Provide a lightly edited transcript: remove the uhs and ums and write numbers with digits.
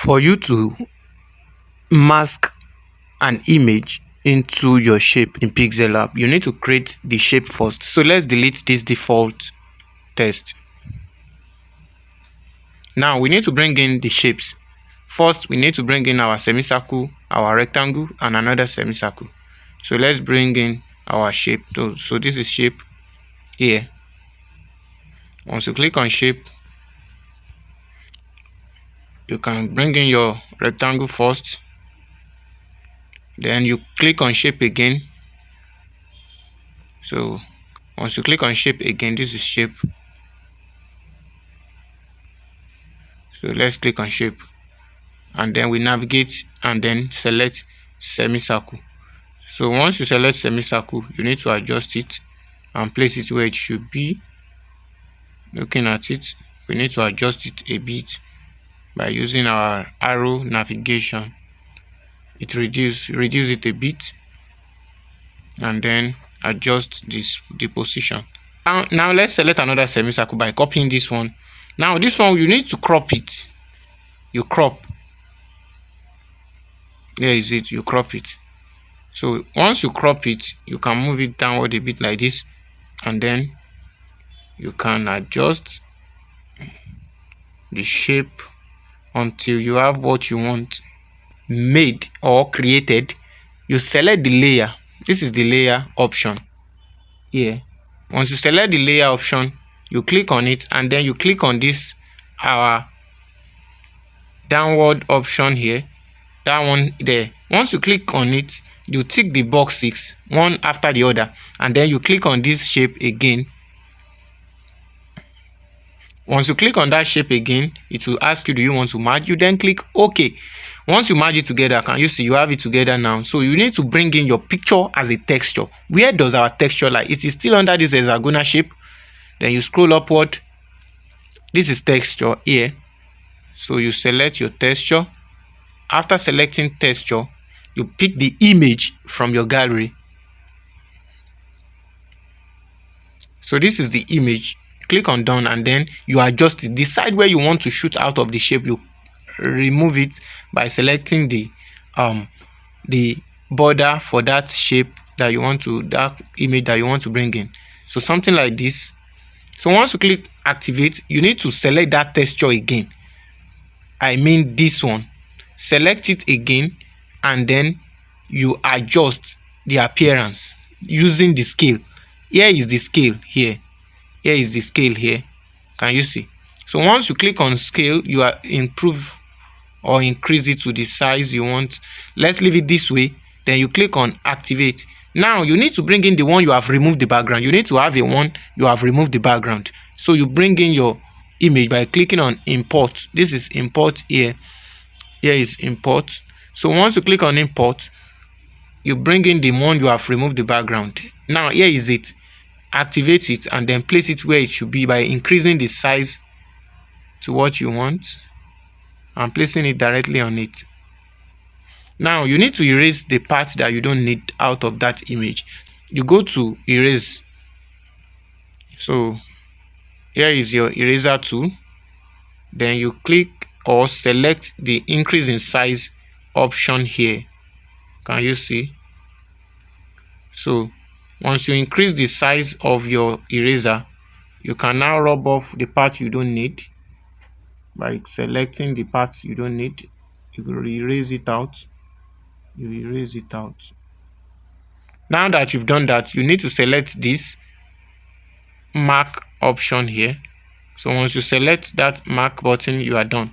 For you to mask an image into your shape in PixelLab, you need to create the shape first. So let's delete this default text. Now we need to bring in the shapes. First, we need to bring in our semicircle, our rectangle, and another semicircle. So let's bring in our shape. So this is shape here. Once you click on shape, you can bring in your rectangle first. Then you click on shape again. So once you click on shape again, this is shape. So let's click on shape, and then we navigate and then select semicircle. So once you select semicircle, you need to adjust it and place it where it should be. Looking at it, we need to adjust it a bit by using our arrow navigation. It reduce it a bit, and then adjust the position. Now let's select another semicircle by copying this one. Now this one, you need to crop it. You crop. There is it. You crop it. So once you crop it, you can move it downward a bit like this, and then you can adjust the shape until you have what you want made or created. You select the layer. This is the layer option here. Once you select the layer option, you click on it, and then you click on this our downward option here, that one there. Once you click on it, you tick the boxes one after the other, and then you click on this shape again. Once you click on that shape again, it will ask you, do you want to merge? You then click OK. Once you merge it together, can you see you have it together now? So you need to bring in your picture as a texture. Where does our texture lie? It is still under this hexagonal shape. Then you scroll upward. This is texture here. So you select your texture. After selecting texture, you pick the image from your gallery. So this is the image. Click on done, and then you adjust it. Decide where you want to shoot out of the shape. You remove it by selecting the border for that shape that you want to, that image that you want to bring in. So something like this. So once you click activate, you need to select that texture again. I mean this one. Select it again, and then you adjust the appearance using the scale. Here is the scale here. Here is the scale here. Can you see? So once you click on scale, you are improve or increase it to the size you want. Let's leave it this way. Then you click on activate. Now you need to bring in the one you have removed the background. You need to have a one you have removed the background. So you bring in your image by clicking on import. This is import here. Here is import. So once you click on import, you bring in the one you have removed the background. Now here is it. Activate it and then place it where it should be by increasing the size to what you want and placing it directly on it. Now you need to erase the part that you don't need out of that image. You go to erase. So here is your eraser tool. Then you click or select the increase in size option here. Can you see? So once you increase the size of your eraser, you can now rub off the part you don't need by selecting the parts you don't need. You will erase it out. You erase it out. Now that you've done that, you need to select this mark option here. So once you select that mark button, you are done.